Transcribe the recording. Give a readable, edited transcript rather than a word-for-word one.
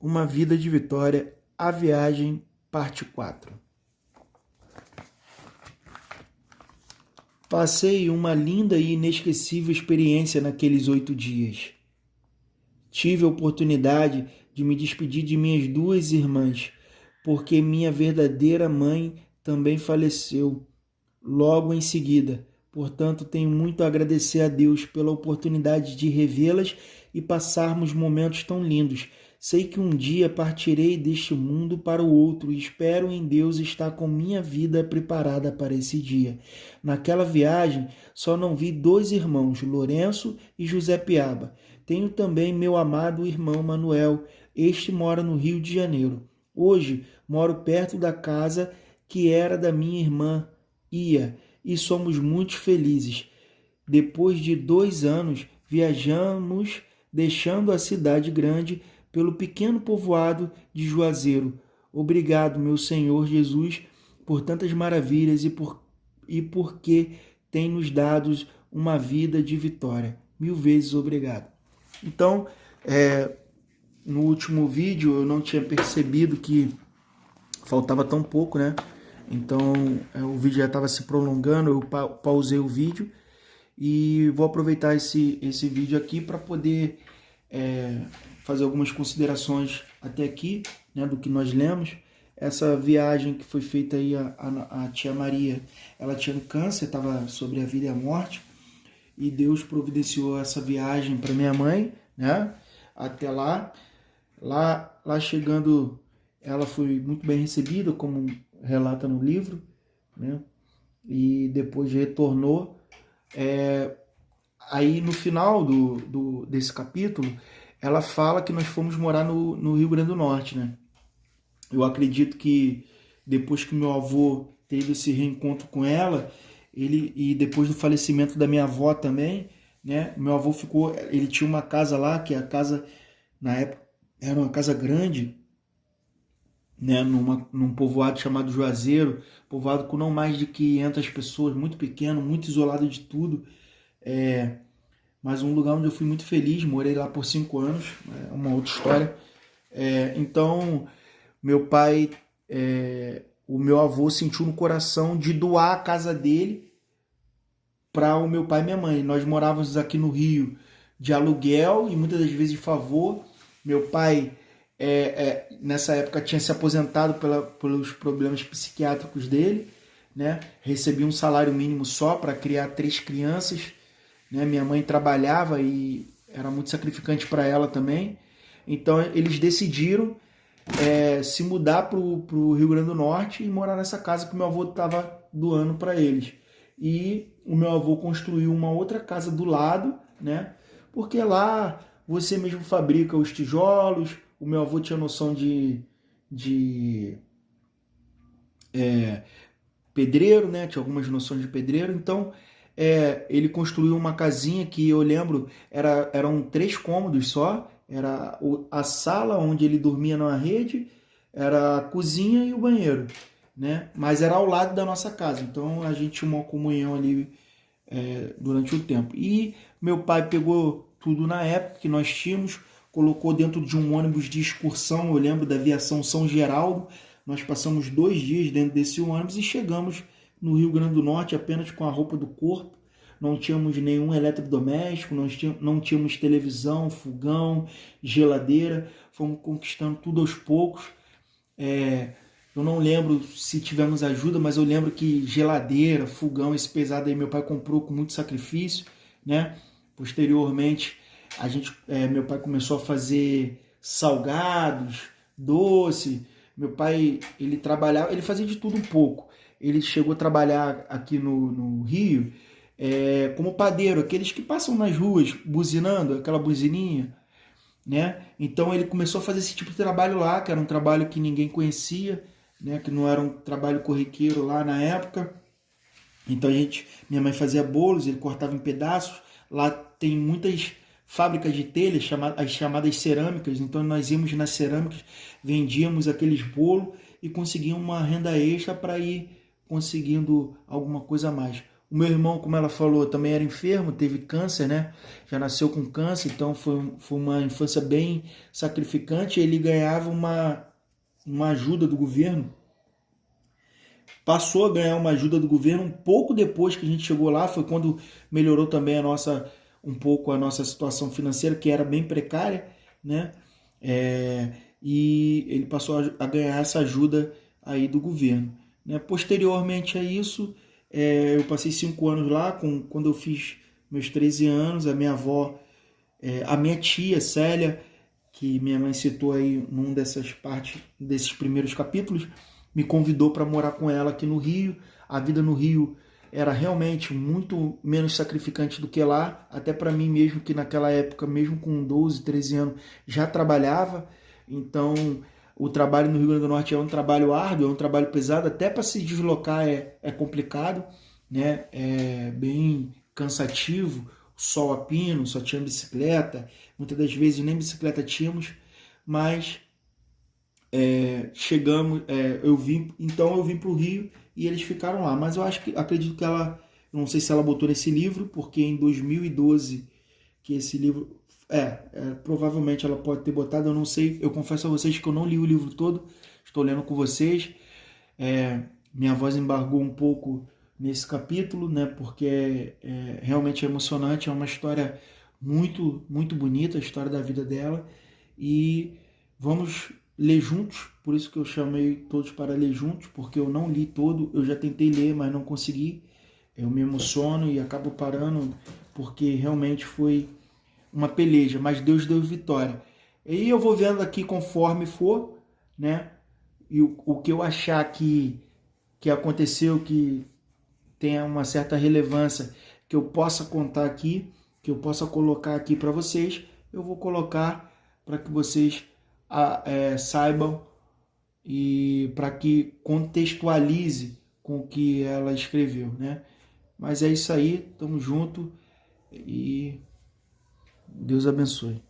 Uma Vida de Vitória, A Viagem, parte 4. Passei uma linda e inesquecível experiência naqueles 8 dias. Tive a oportunidade de me despedir de minhas 2 irmãs, porque minha verdadeira mãe também faleceu logo em seguida. Portanto, tenho muito a agradecer a Deus pela oportunidade de revê-las e passarmos momentos tão lindos. Sei que um dia partirei deste mundo para o outro e espero em Deus estar com minha vida preparada para esse dia. Naquela viagem, só não vi 2 irmãos, Lourenço e José Piaba. Tenho também meu amado irmão Manuel. Este mora no Rio de Janeiro. Hoje, moro perto da casa que era da minha irmã Ia, e somos muito felizes. Depois de 2 anos, viajamos, deixando a cidade grande pelo pequeno povoado de Juazeiro. Obrigado, meu Senhor Jesus, por tantas maravilhas e porque tem nos dado uma vida de vitória. 1000 vezes obrigado. Então, no último vídeo eu não tinha percebido que faltava tão pouco, né? Então, o vídeo já estava se prolongando, eu pausei o vídeo e vou aproveitar esse vídeo aqui para poder fazer algumas considerações até aqui, né, do que nós lemos. Essa viagem que foi feita aí, a tia Maria, ela tinha câncer, estava sobre a vida e a morte, e Deus providenciou essa viagem para minha mãe, né, até lá. Lá chegando, ela foi muito bem recebida, como relata no livro, né? E depois retornou. Aí no final desse capítulo, ela fala que nós fomos morar no Rio Grande do Norte, né? Eu acredito que depois que meu avô teve esse reencontro com ela, e depois do falecimento da minha avó também, né? Meu avô ele tinha uma casa lá, que a casa, na época, era uma casa grande, né, num povoado chamado Juazeiro, povoado com não mais de 500 pessoas, muito pequeno, muito isolado de tudo, mas um lugar onde eu fui muito feliz, morei lá por 5 anos, é uma outra história. Então, meu pai, o meu avô sentiu no coração de doar a casa dele para o meu pai e minha mãe. Nós morávamos aqui no Rio de aluguel e muitas das vezes de favor. Meu pai nessa época tinha se aposentado pelos problemas psiquiátricos dele, né? Recebia um salário mínimo só para criar 3 crianças, né? Minha mãe trabalhava e era muito sacrificante para ela também. Então eles decidiram se mudar para o Rio Grande do Norte e morar nessa casa que o meu avô estava doando para eles. E o meu avô construiu uma outra casa do lado, né? Porque lá você mesmo fabrica os tijolos. O meu avô tinha noção de pedreiro, né? Tinha algumas noções de pedreiro. Então, ele construiu uma casinha que eu lembro, eram 3 cômodos só. Era a sala onde ele dormia na rede, era a cozinha e o banheiro, né? Mas era ao lado da nossa casa. Então, a gente tinha uma comunhão ali durante o tempo. E meu pai pegou tudo na época que nós tínhamos, colocou dentro de um ônibus de excursão. Eu lembro da Aviação São Geraldo. Nós passamos 2 dias dentro desse ônibus e chegamos no Rio Grande do Norte apenas com a roupa do corpo. Não tínhamos nenhum eletrodoméstico, não tínhamos televisão, fogão, geladeira. Fomos conquistando tudo aos poucos. Eu não lembro se tivemos ajuda, mas eu lembro que geladeira, fogão, esse pesado aí meu pai comprou com muito sacrifício, né? Posteriormente, meu pai começou a fazer salgados, doce. Meu pai, ele trabalhava, ele fazia de tudo um pouco. Ele chegou a trabalhar aqui no Rio como padeiro, aqueles que passam nas ruas buzinando, aquela buzininha, né? Então ele começou a fazer esse tipo de trabalho lá, que era um trabalho que ninguém conhecia, né? Que não era um trabalho corriqueiro lá na época. Então minha mãe fazia bolos, ele cortava em pedaços. Lá tem muitas fábricas de telhas, as chamadas cerâmicas. Então nós íamos nas cerâmicas, vendíamos aqueles bolos e conseguíamos uma renda extra para ir conseguindo alguma coisa a mais. O meu irmão, como ela falou, também era enfermo, teve câncer, né? Já nasceu com câncer, então foi uma infância bem sacrificante. Ele ganhava uma ajuda do governo, passou a ganhar uma ajuda do governo um pouco depois que a gente chegou lá, foi quando melhorou também um pouco a nossa situação financeira, que era bem precária, né? E ele passou a ganhar essa ajuda aí do governo, né? Posteriormente a isso, eu passei 5 anos lá, quando eu fiz meus 13 anos, a minha avó, a minha tia Célia, que minha mãe citou aí num dessas partes, desses primeiros capítulos, me convidou para morar com ela aqui no Rio. A vida no Rio era realmente muito menos sacrificante do que lá, até para mim mesmo, que naquela época, mesmo com 12, 13 anos, já trabalhava. Então, o trabalho no Rio Grande do Norte é um trabalho árduo, é um trabalho pesado, até para se deslocar é complicado, né? É bem cansativo, sol a pino, só tinha bicicleta, muitas das vezes nem bicicleta tínhamos, mas chegamos, eu vim para o Rio e eles ficaram lá. Mas eu acredito que ela, não sei se ela botou nesse livro, porque em 2012 que esse livro, provavelmente ela pode ter botado, eu não sei. Eu confesso a vocês que eu não li o livro todo, estou lendo com vocês. Minha voz embargou um pouco nesse capítulo, né? Porque realmente é emocionante, é uma história muito, muito bonita, a história da vida dela. E vamos ler juntos, por isso que eu chamei todos para ler juntos, porque eu não li todo, eu já tentei ler, mas não consegui. Eu me emociono e acabo parando, porque realmente foi uma peleja, mas Deus deu vitória. E aí eu vou vendo aqui conforme for, né? E o que eu achar que aconteceu, que tenha uma certa relevância, que eu possa contar aqui, que eu possa colocar aqui para vocês, eu vou colocar para que vocês saibam e para que contextualize com o que ela escreveu, né? Mas é isso aí, tamo junto e Deus abençoe.